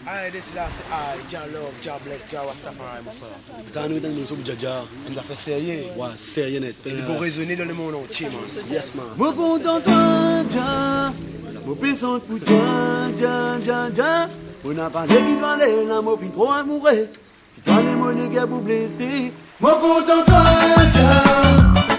Aïe, this là, c'est aïe, Jah love, Jah bless, Jah Rastafari, mon frère. Quand nous sommes Jaja, On a fait sérieux. ouais, sérieux net. Il faut raisonner dans le monde entier, man. Yes, man. Mon content toi, Jah. Mon puissant pour toi, Jah, Jah, Jah. On n'a pas de qui doit aller, là, mon fils trop amoureux. Si toi, les monnaies qui vous blessé. Mon content toi, Jah.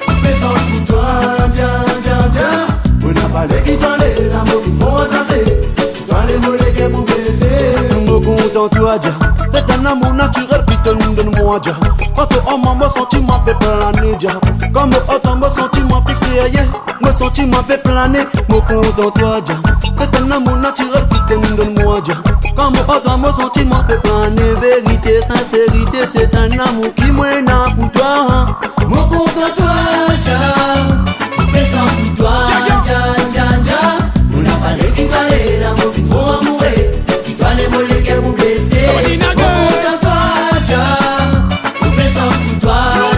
Mon puissant pour toi, Jah, Jah, Jah. On n'a pas de qui doit aller, là, mon fils trop amoureux. Toi les mollets qui vous blessez. Mon content toi Jah. C'est un amour naturel qui te donne-moi Jah. Quand on m'a senti m'a fait planer Jah. Comme autant m'a senti m'a fait sérieux. M'a senti m'a fait planer. Mon content toi Jah. C'est un amour naturel qui te donne-moi Jah. Comme autant m'a senti m'a fait planer. Vérité, sincérité, c'est un amour qui m'aime pour toi. Mon content toi Jah. Présent pour toi Jah, Jah, Jah. On n'a pas les qui aller, l'amour est trop amoureux. Si toi les mollets qui vous blessez, mon content toi, Jah. On présente pour toi,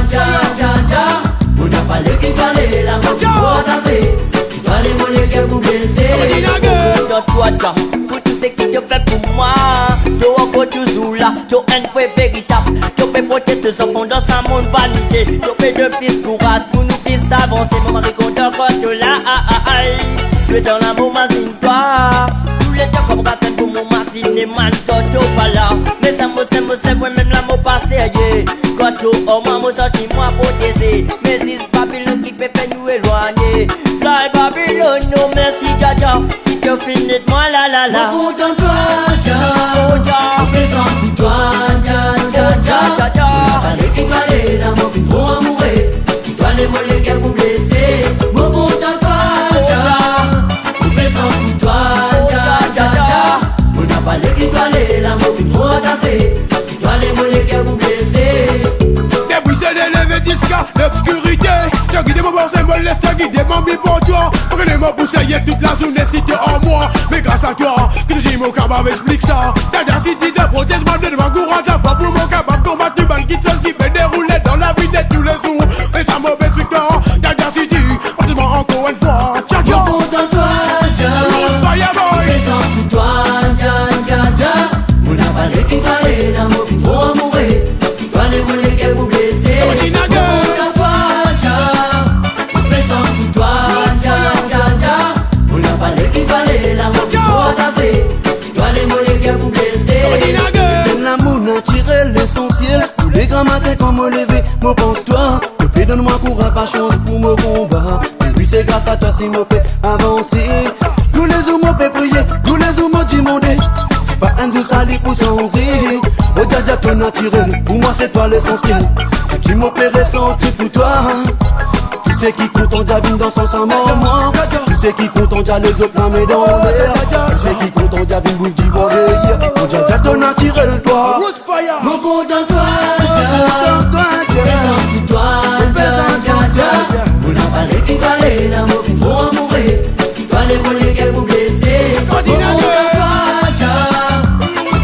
Jah, Jah, Jah. On n'a pas les qui aller, l'amour est trop danser. Si toi les mollets qui vous blessez, mon content toi, Jah. Pour tout ce qui te fait pour moi, tu es encore toujours là, tu es un vrai véritable. Tu peux protéger tes enfants dans un monde vanité. Tu peux de plus courage pour nous plus avancer. Mon mari content quand tu es là, je suis dans l'amour, machine-toi. Tous les temps comme racine pour mon machine et man, toi, tu pas là. Mais ça me c'est moi-même l'amour passé, yeah. Quand tu as maman, sorti-moi protéger. Mais c'est Babylone qui peut faire nous éloigner. Fly Babylone, no merci, Jaja. Si tu finis de moi, la la la. mon content toi, Jah. Oh, Jah. Présent pour toi, Jah, Jah, Jah. On n'a pas les qui aller, l'amour est trop amoureux. Si toi les mollets qui vous blessez, mon content toi, Jah. Présent pour toi, Jah, Jah, Jah. On n'a pas les qui aller, l'amour est trop danser. Si toi les mollets qui vous blessez. Des bruits d'élever disca, l'obscurité. T'as guidé mon bord, c'est mon laisse, t'as guidé mon bille pour toi. Prenez-moi pour ça, y'a toute la journée si t'es en moi. Mais grâce à toi, que j'ai mon cabab explique ça. T'as densité de protège, ma de ma courante, t'as pas pour mon cabab combattre du ban qui peut dérouler dans la vie de tous les jours. Mais ça mauvaise victoire, t'as densité, protège-moi encore une fois. Ciao, ciao. Mon content toi, Jah. Fireboy. Présent pour toi, Jah, Jah, Jah. On n'a pas les qui aller, l'amour est trop amoureux. Si toi les mollets qui vous blessez, mon content toi, Jah. Présent pour toi, Jah, Jah, Jah. On n'a pas les qui aller, l'amour est trop danser. Si toi les mollets qui vous blessez, c'est l'amour naturel, l'essentiel. Tous les grands matins quand me lever, me pense-toi. Depuis donne-moi courage, pas chance pour me combattre. Et puis c'est grâce à toi si me fait avancer. Tous les jours me fait prier, tous les jours me demander. C'est pas un jour sali pour changer. Oh Jah, Jah, toi naturel, pour moi c'est toi l'essentiel. Qui me fait ressentir pour toi. Tu sais qui compte en Jah, dans son sang mort. Tu sais qui compte en Jah, les autres la met dans l'air. Tu sais qui compte en Jah, bouffe d'ivoire. Oh Jah, Jah, toi naturel, toi. Mon content toi, Jah. Présent pour toi, Jah, Jah, Jah. On n'a pas les qui aller, l'amour est trop amoureux. Si toi les mollets qui vous blessez, mon content toi, Jah.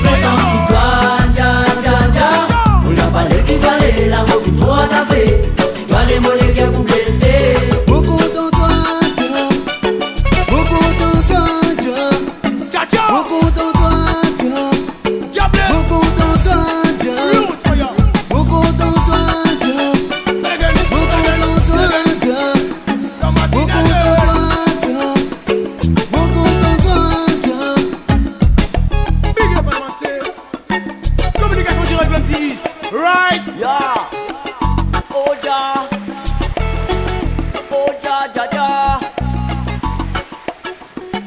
Présent pour toi, Jah, Jah, Jah. On n'a pas les qui aller, l'amour est trop danser. Si toi les mollets qui vous blessez, mon content toi, Jah. Mon content toi, Jah. Mon content toi, Jah. Mon content toi, Jah. Mon content toi, Jah. Mon content toi, Jah. Mon content toi, Jah. Mon content toi, Jah. Big up, man, say. Communication direct, Blantis. Right. Yeah. Oh, Jah. Oh, Jah, Jah, Jah.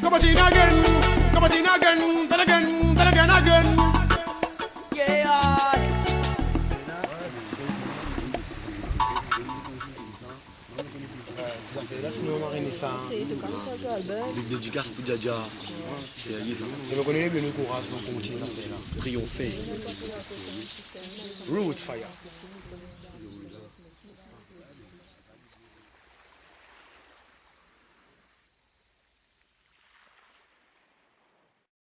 Come on, in again. Come on, in again. Then again. Then again, again. Yeah. Là, sinon, on va rien ça. Big dédicace pour Jaja. Sérieux, ça. Je me connais le courage, donc on continue à faire là. Triompher. Roots fire.